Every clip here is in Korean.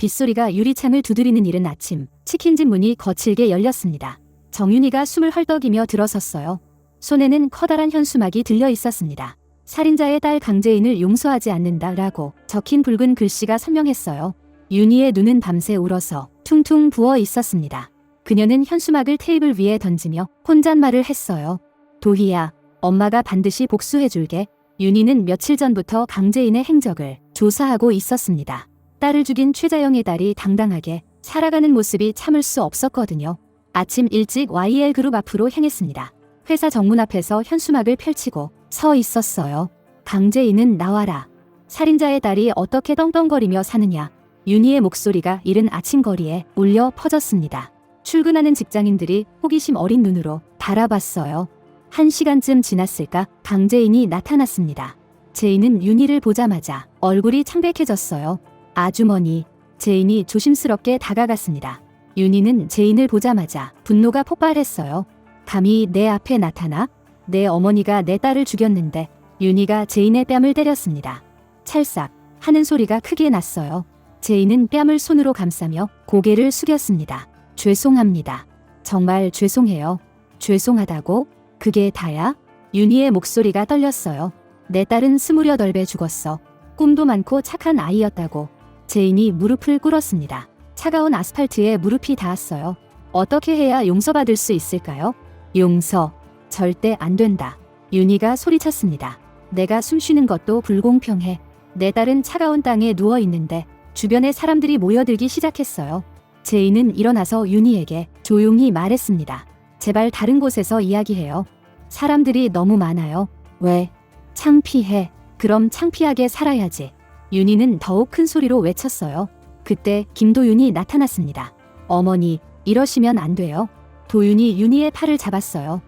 빗소리가 유리창을 두드리는 이른 아침, 치킨집 문이 거칠게 열렸습니다. 정윤이가 숨을 헐떡이며 들어섰어요. 손에는 커다란 현수막이 들려 있었습니다. 살인자의 딸 강재인을 용서하지 않는다라고 적힌 붉은 글씨가 선명했어요. 윤희의 눈은 밤새 울어서 퉁퉁 부어 있었습니다. 그녀는 현수막을 테이블 위에 던지며 혼잣말을 했어요. 도희야, 엄마가 반드시 복수해줄게. 윤희는 며칠 전부터 강재인의 행적을 조사하고 있었습니다. 딸을 죽인 최자영의 딸이 당당하게 살아가는 모습이 참을 수 없었거든요. 아침 일찍 YL그룹 앞으로 향했습니다. 회사 정문 앞에서 현수막을 펼치고 서 있었어요. 강재인은 나와라. 살인자의 딸이 어떻게 떵떵거리며 사느냐. 윤희의 목소리가 이른 아침 거리에 울려 퍼졌습니다. 출근하는 직장인들이 호기심 어린 눈으로 바라봤어요. 1시간쯤 지났을까 강재인이 나타났습니다. 재인은 윤희를 보자마자 얼굴이 창백해졌어요. 아주머니. 재인이 조심스럽게 다가갔습니다. 윤희는 재인을 보자마자 분노가 폭발했어요. 감히 내 앞에 나타나? 내 어머니가 내 딸을 죽였는데. 윤희가 재인의 뺨을 때렸습니다. 찰싹 하는 소리가 크게 났어요. 재인은 뺨을 손으로 감싸며 고개를 숙였습니다. 죄송합니다. 정말 죄송해요. 죄송하다고? 그게 다야? 윤희의 목소리가 떨렸어요. 내 딸은 28배 죽었어. 꿈도 많고 착한 아이였다고. 재인이 무릎을 꿇었습니다. 차가운 아스팔트에 무릎이 닿았어요. 어떻게 해야 용서받을 수 있을까요? 용서. 절대 안 된다. 윤희가 소리쳤습니다. 내가 숨쉬는 것도 불공평해. 내 딸은 차가운 땅에 누워 있는데 주변에 사람들이 모여들기 시작했어요. 재인은 일어나서 윤희에게 조용히 말했습니다. 제발 다른 곳에서 이야기해요. 사람들이 너무 많아요. 왜? 창피해. 그럼 창피하게 살아야지. 윤희는 더욱 큰 소리로 외쳤어요. 그때 김도윤이 나타났습니다. 어머니, 이러시면 안 돼요. 도윤이 윤희의 팔을 잡았어요.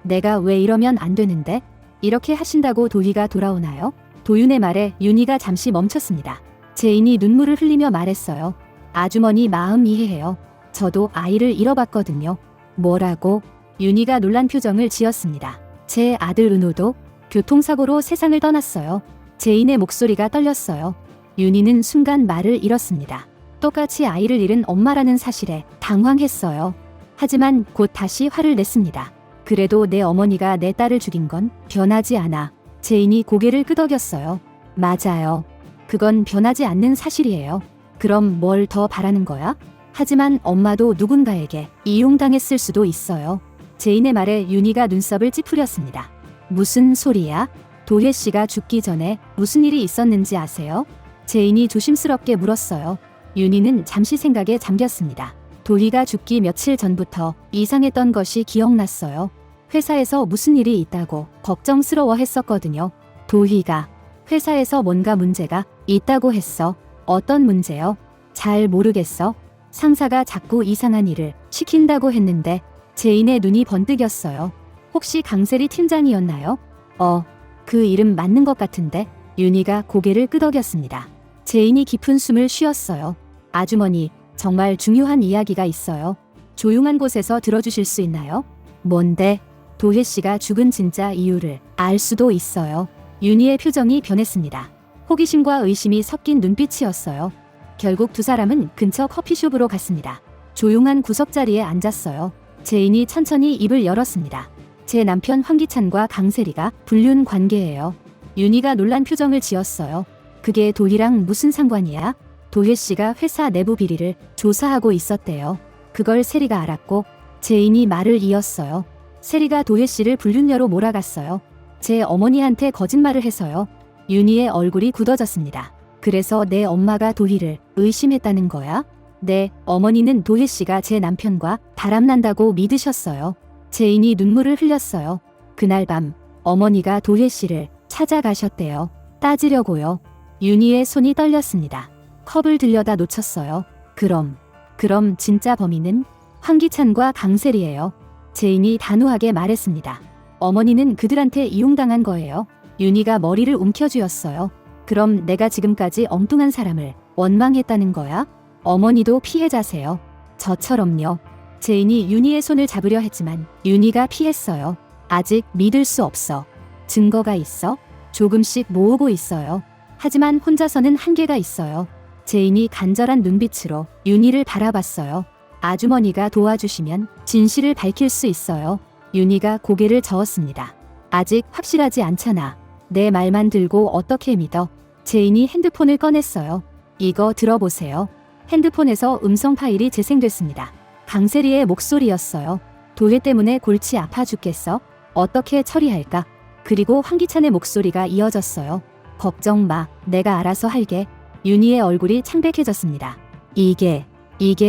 내가 왜 이러면 안 되는데? 이렇게 하신다고 도희가 돌아오나요? 도윤의 말에 윤희가 잠시 멈췄습니다. 재인이 눈물을 흘리며 말했어요. 아주머니 마음 이해해요. 저도 아이를 잃어봤거든요. 뭐라고? 윤희가 놀란 표정을 지었습니다. 제 아들 은호도 교통사고로 세상을 떠났어요. 재인의 목소리가 떨렸어요. 윤희는 순간 말을 잃었습니다. 똑같이 아이를 잃은 엄마라는 사실에 당황했어요. 하지만 곧 다시 화를 냈습니다. 그래도 내 어머니가 내 딸을 죽인 건 변하지 않아. 재인이 고개를 끄덕였어요. 맞아요. 그건 변하지 않는 사실이에요. 그럼 뭘 더 바라는 거야? 하지만 엄마도 누군가에게 이용당했을 수도 있어요. 재인의 말에 윤희가 눈썹을 찌푸렸습니다. 무슨 소리야? 도혜 씨가 죽기 전에 무슨 일이 있었는지 아세요? 재인이 조심스럽게 물었어요. 윤희는 잠시 생각에 잠겼습니다. 도희가 죽기 며칠 전부터 이상했던 것이 기억났어요. 회사에서 무슨 일이 있다고 걱정스러워 했었거든요. 도희가 회사에서 뭔가 문제가 있다고 했어. 어떤 문제요? 잘 모르겠어. 상사가 자꾸 이상한 일을 시킨다고 했는데. 재인의 눈이 번뜩였어요. 혹시 강세리 팀장이었나요? 그 이름 맞는 것 같은데. 윤희가 고개를 끄덕였습니다. 재인이 깊은 숨을 쉬었어요. 아주머니, 정말 중요한 이야기가 있어요. 조용한 곳에서 들어주실 수 있나요? 뭔데? 도혜 씨가 죽은 진짜 이유를 알 수도 있어요. 윤희의 표정이 변했습니다. 호기심과 의심이 섞인 눈빛이었어요. 결국 두 사람은 근처 커피숍으로 갔습니다. 조용한 구석자리에 앉았어요. 재인이 천천히 입을 열었습니다. 제 남편 황기찬과 강세리가 불륜 관계예요. 윤희가 놀란 표정을 지었어요. 그게 도희랑 무슨 상관이야? 도혜 씨가 회사 내부 비리를 조사하고 있었대요. 그걸 세리가 알았고. 재인이 말을 이었어요. 세리가 도혜 씨를 불륜녀로 몰아갔어요. 제 어머니한테 거짓말을 해서요. 윤희의 얼굴이 굳어졌습니다. 그래서 내 엄마가 도희를 의심했다는 거야? 네, 어머니는 도혜 씨가 제 남편과 바람난다고 믿으셨어요. 재인이 눈물을 흘렸어요. 그날 밤 어머니가 도혜 씨를 찾아가셨대요. 따지려고요. 윤희의 손이 떨렸습니다. 컵을 들여다 놓쳤어요. 그럼 진짜 범인은 황기찬과 강세리예요. 재인이 단호하게 말했습니다. 어머니는 그들한테 이용당한 거예요. 윤희가 머리를 움켜쥐었어요. 그럼 내가 지금까지 엉뚱한 사람을 원망했다는 거야? 어머니도 피해자세요. 저처럼요. 재인이 윤희의 손을 잡으려 했지만 윤희가 피했어요. 아직 믿을 수 없어. 증거가 있어? 조금씩 모으고 있어요. 하지만 혼자서는 한계가 있어요. 제인이 간절한 눈빛으로 윤희를 바라봤어요. 아주머니가 도와주시면 진실을 밝힐 수 있어요. 윤희가 고개를 저었습니다. 아직 확실하지 않잖아. 내 말만 들고 어떻게 믿어? 제인이 핸드폰을 꺼냈어요. 이거 들어보세요. 핸드폰에서 음성 파일이 재생됐습니다. 강세리의 목소리였어요. 도혜 때문에 골치 아파 죽겠어? 어떻게 처리할까? 그리고 황기찬의 목소리가 이어졌어요. 걱정 마. 내가 알아서 할게. 윤희의 얼굴이 창백해졌습니다. 이게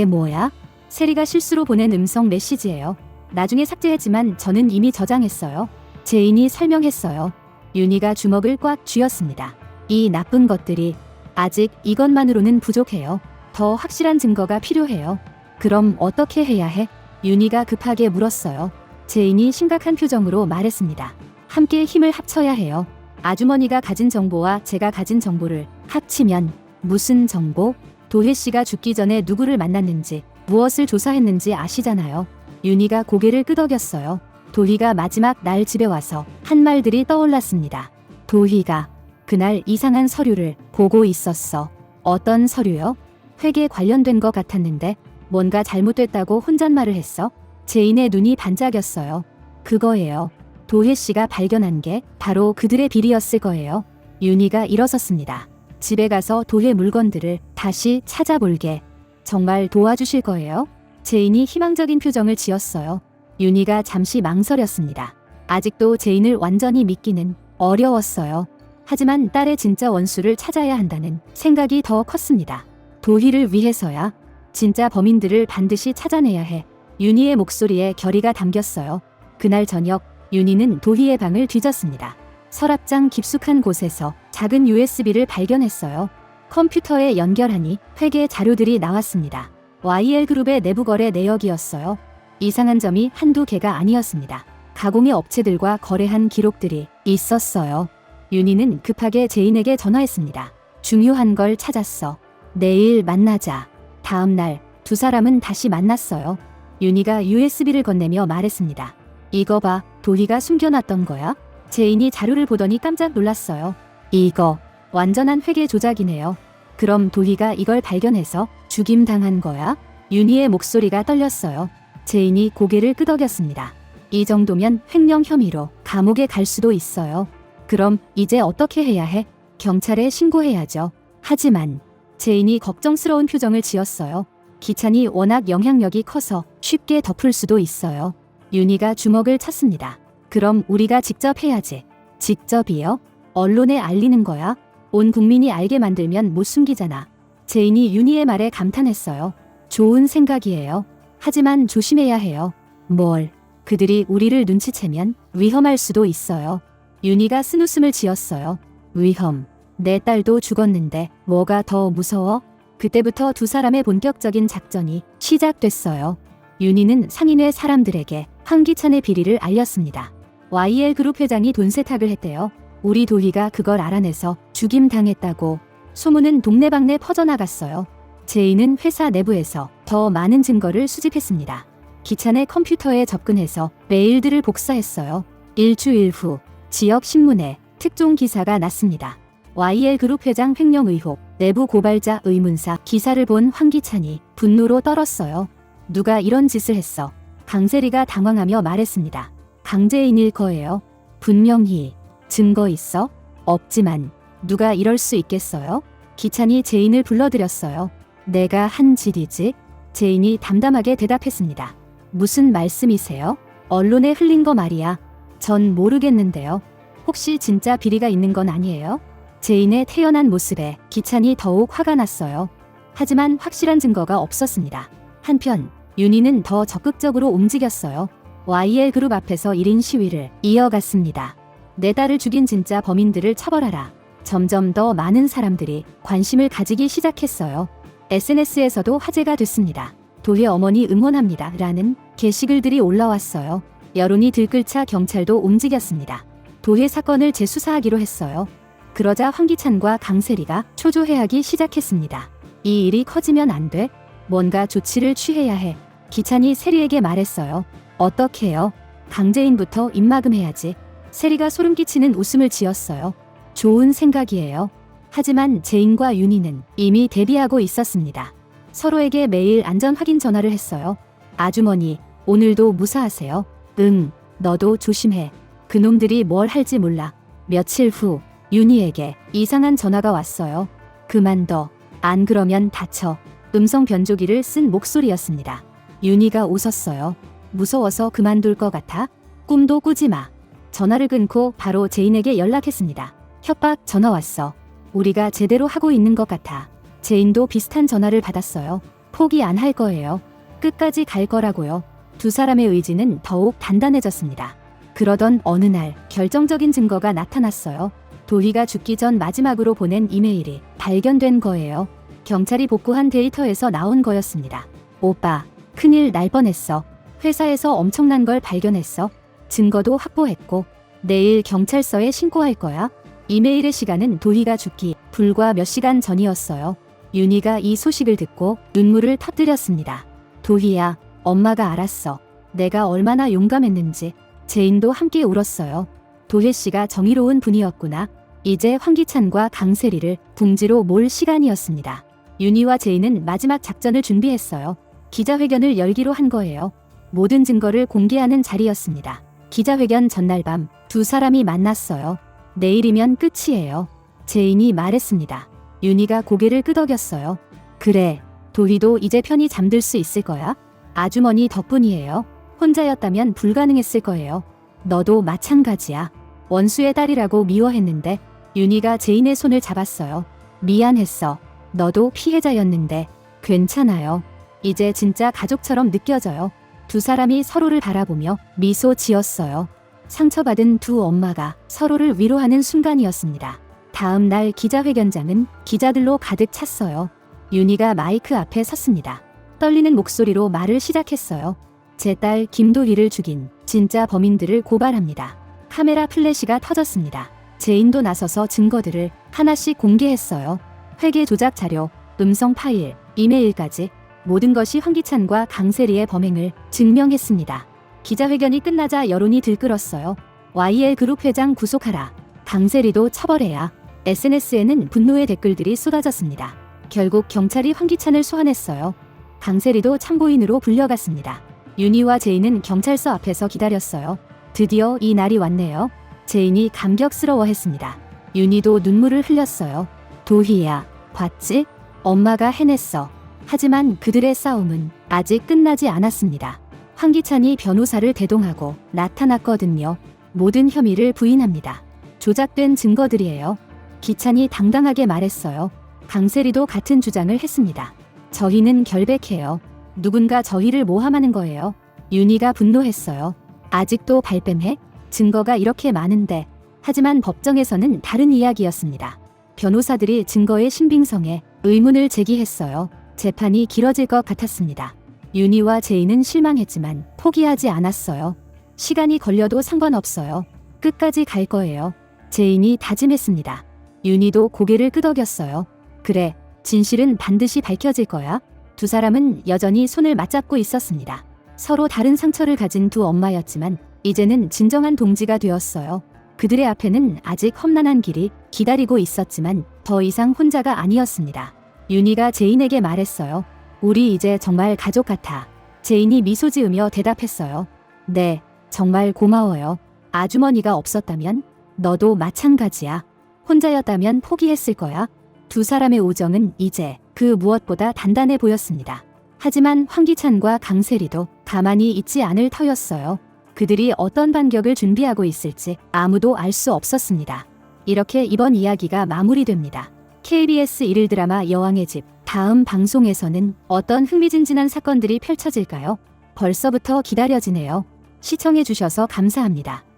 뭐야? 세리가 실수로 보낸 음성 메시지예요. 나중에 삭제했지만 저는 이미 저장했어요. 제인이 설명했어요. 윤희가 주먹을 꽉 쥐었습니다. 이 나쁜 것들이 아직 이것만으로는 부족해요. 더 확실한 증거가 필요해요. 그럼 어떻게 해야 해? 윤희가 급하게 물었어요. 제인이 심각한 표정으로 말했습니다. 함께 힘을 합쳐야 해요. 아주머니가 가진 정보와 제가 가진 정보를 합치면 무슨 정보? 도혜 씨가 죽기 전에 누구를 만났는지 무엇을 조사했는지 아시잖아요. 윤희가 고개를 끄덕였어요. 도희가 마지막 날 집에 와서 한 말들이 떠올랐습니다. 도희가 그날 이상한 서류를 보고 있었어. 어떤 서류요? 회계 관련된 것 같았는데 뭔가 잘못됐다고 혼잣말을 했어. 제인의 눈이 반짝였어요. 그거예요. 도혜 씨가 발견한 게 바로 그들의 비리였을 거예요. 윤희가 일어섰습니다. 집에 가서 도혜 물건들을 다시 찾아볼게. 정말 도와주실 거예요? 제인이 희망적인 표정을 지었어요. 윤희가 잠시 망설였습니다. 아직도 제인을 완전히 믿기는 어려웠어요. 하지만 딸의 진짜 원수를 찾아야 한다는 생각이 더 컸습니다. 도희를 위해서야. 진짜 범인들을 반드시 찾아내야 해. 윤희의 목소리에 결의가 담겼어요. 그날 저녁 윤희는 도희의 방을 뒤졌습니다. 서랍장 깊숙한 곳에서 작은 USB를 발견했어요. 컴퓨터에 연결하니 회계 자료들이 나왔습니다. YL그룹의 내부 거래 내역이었어요. 이상한 점이 한두 개가 아니었습니다. 가공의 업체들과 거래한 기록들이 있었어요. 윤희는 급하게 제인에게 전화했습니다. 중요한 걸 찾았어. 내일 만나자. 다음 날 두 사람은 다시 만났어요. 윤희가 USB를 건네며 말했습니다. 이거 봐, 도희가 숨겨놨던 거야? 제인이 자료를 보더니 깜짝 놀랐어요. 이거 완전한 회계 조작이네요. 그럼 도희가 이걸 발견해서 죽임당한 거야? 윤희의 목소리가 떨렸어요. 제인이 고개를 끄덕였습니다. 이 정도면 횡령 혐의로 감옥에 갈 수도 있어요. 그럼 이제 어떻게 해야 해? 경찰에 신고해야죠. 하지만 제인이 걱정스러운 표정을 지었어요. 기찬이 워낙 영향력이 커서 쉽게 덮을 수도 있어요. 윤희가 주먹을 찼습니다. 그럼 우리가 직접 해야지. 직접이요? 언론에 알리는 거야? 온 국민이 알게 만들면 못 숨기잖아. 제인이 윤희의 말에 감탄했어요. 좋은 생각이에요. 하지만 조심해야 해요. 뭘? 그들이 우리를 눈치채면 위험할 수도 있어요. 윤희가 쓴웃음을 지었어요. 위험. 내 딸도 죽었는데 뭐가 더 무서워? 그때부터 두 사람의 본격적인 작전이 시작됐어요. 윤희는 상인회 사람들에게 황기찬의 비리를 알렸습니다. YL그룹 회장이 돈 세탁을 했대요. 우리 도희가 그걸 알아내서 죽임당했다고. 소문은 동네방네 퍼져나갔어요. 제인은 회사 내부에서 더 많은 증거를 수집했습니다. 기찬의 컴퓨터에 접근해서 메일들을 복사했어요. 일주일 후 지역 신문에 특종 기사가 났습니다. YL그룹 회장 횡령 의혹, 내부 고발자 의문사 기사를 본 황기찬이 분노로 떨었어요. 누가 이런 짓을 했어? 강세리가 당황하며 말했습니다. 강재인일 거예요. 분명히. 증거 있어? 없지만 누가 이럴 수 있겠어요? 기찬이 제인을 불러들였어요. 내가 한 짓이지? 제인이 담담하게 대답했습니다. 무슨 말씀이세요? 언론에 흘린 거 말이야. 전 모르겠는데요. 혹시 진짜 비리가 있는 건 아니에요? 제인의 태연한 모습에 기찬이 더욱 화가 났어요. 하지만 확실한 증거가 없었습니다. 한편 윤희는 더 적극적으로 움직였어요. YL그룹 앞에서 1인 시위를 이어갔습니다. 내 딸을 죽인 진짜 범인들을 처벌하라. 점점 더 많은 사람들이 관심을 가지기 시작했어요. SNS에서도 화제가 됐습니다. 도희 어머니 응원합니다. 라는 게시글들이 올라왔어요. 여론이 들끓자 경찰도 움직였습니다. 도희 사건을 재수사하기로 했어요. 그러자 황기찬과 강세리가 초조해하기 시작했습니다. 이 일이 커지면 안 돼. 뭔가 조치를 취해야 해. 기찬이 세리에게 말했어요. 어떻게요? 강재인부터 입막음해야지. 세리가 소름 끼치는 웃음을 지었어요. 좋은 생각이에요. 하지만 제인과 윤희는 이미 대비하고 있었습니다. 서로에게 매일 안전 확인 전화를 했어요. 아주머니, 오늘도 무사하세요. 응, 너도 조심해. 그놈들이 뭘 할지 몰라. 며칠 후 윤희에게 이상한 전화가 왔어요. 그만둬. 안 그러면 다쳐. 음성 변조기를 쓴 목소리였습니다. 윤희가 웃었어요. 무서워서 그만둘 것 같아? 꿈도 꾸지 마. 전화를 끊고 바로 제인에게 연락했습니다. 협박 전화 왔어. 우리가 제대로 하고 있는 것 같아. 제인도 비슷한 전화를 받았어요. 포기 안 할 거예요. 끝까지 갈 거라고요. 두 사람의 의지는 더욱 단단해졌습니다. 그러던 어느 날 결정적인 증거가 나타났어요. 도희가 죽기 전 마지막으로 보낸 이메일이 발견된 거예요. 경찰이 복구한 데이터에서 나온 거였습니다. 오빠, 큰일 날 뻔했어. 회사에서 엄청난 걸 발견했어. 증거도 확보했고 내일 경찰서에 신고할 거야. 이메일의 시간은 도희가 죽기 불과 몇 시간 전이었어요. 윤희가 이 소식을 듣고 눈물을 터뜨렸습니다. 도희야, 엄마가 알았어. 내가 얼마나 용감했는지. 제인도 함께 울었어요. 도혜 씨가 정의로운 분이었구나. 이제 황기찬과 강세리를 궁지로 몰 시간이었습니다. 윤희와 제인은 마지막 작전을 준비했어요. 기자회견을 열기로 한 거예요. 모든 증거를 공개하는 자리였습니다. 기자회견 전날 밤 두 사람이 만났어요. 내일이면 끝이에요. 제인이 말했습니다. 윤희가 고개를 끄덕였어요. 그래, 도희도 이제 편히 잠들 수 있을 거야. 아주머니 덕분이에요. 혼자였다면 불가능했을 거예요. 너도 마찬가지야. 원수의 딸이라고 미워했는데 윤희가 제인의 손을 잡았어요. 미안했어. 너도 피해자였는데 괜찮아요. 이제 진짜 가족처럼 느껴져요. 두 사람이 서로를 바라보며 미소 지었어요. 상처받은 두 엄마가 서로를 위로하는 순간이었습니다. 다음 날 기자회견장은 기자들로 가득 찼어요. 윤희가 마이크 앞에 섰습니다. 떨리는 목소리로 말을 시작했어요. 제 딸 김도희를 죽인 진짜 범인들을 고발합니다. 카메라 플래시가 터졌습니다. 제인도 나서서 증거들을 하나씩 공개했어요. 회계 조작 자료, 음성 파일, 이메일까지 모든 것이 황기찬과 강세리의 범행을 증명했습니다. 기자회견이 끝나자 여론이 들끓었어요. YL그룹 회장 구속하라. 강세리도 처벌해야. SNS에는 분노의 댓글들이 쏟아졌습니다. 결국 경찰이 황기찬을 소환했어요. 강세리도 참고인으로 불려갔습니다. 윤희와 제인은 경찰서 앞에서 기다렸어요. 드디어 이 날이 왔네요. 제인이 감격스러워했습니다. 윤희도 눈물을 흘렸어요. 도희야, 봤지? 엄마가 해냈어. 하지만 그들의 싸움은 아직 끝나지 않았습니다. 황기찬이 변호사를 대동하고 나타났거든요. 모든 혐의를 부인합니다. 조작된 증거들이에요. 기찬이 당당하게 말했어요. 강세리도 같은 주장을 했습니다. 저희는 결백해요. 누군가 저희를 모함하는 거예요. 윤희가 분노했어요. 아직도 발뺌해? 증거가 이렇게 많은데. 하지만 법정에서는 다른 이야기였습니다. 변호사들이 증거의 신빙성에 의문을 제기했어요. 재판이 길어질 것 같았습니다. 윤희와 제인은 실망했지만 포기하지 않았어요. 시간이 걸려도 상관없어요. 끝까지 갈 거예요. 제인이 다짐했습니다. 윤희도 고개를 끄덕였어요. 그래, 진실은 반드시 밝혀질 거야. 두 사람은 여전히 손을 맞잡고 있었습니다. 서로 다른 상처를 가진 두 엄마였지만 이제는 진정한 동지가 되었어요. 그들의 앞에는 아직 험난한 길이 기다리고 있었지만 더 이상 혼자가 아니었습니다. 윤희가 제인에게 말했어요. 우리 이제 정말 가족 같아. 제인이 미소 지으며 대답했어요. 네, 정말 고마워요. 아주머니가 없었다면 너도 마찬가지야. 혼자였다면 포기했을 거야. 두 사람의 우정은 이제 그 무엇보다 단단해 보였습니다. 하지만 황기찬과 강세리도 가만히 있지 않을 터였어요. 그들이 어떤 반격을 준비하고 있을지 아무도 알 수 없었습니다. 이렇게 이번 이야기가 마무리됩니다. KBS 일일 드라마 여왕의 집 다음 방송에서는 어떤 흥미진진한 사건들이 펼쳐질까요? 벌써부터 기다려지네요. 시청해주셔서 감사합니다.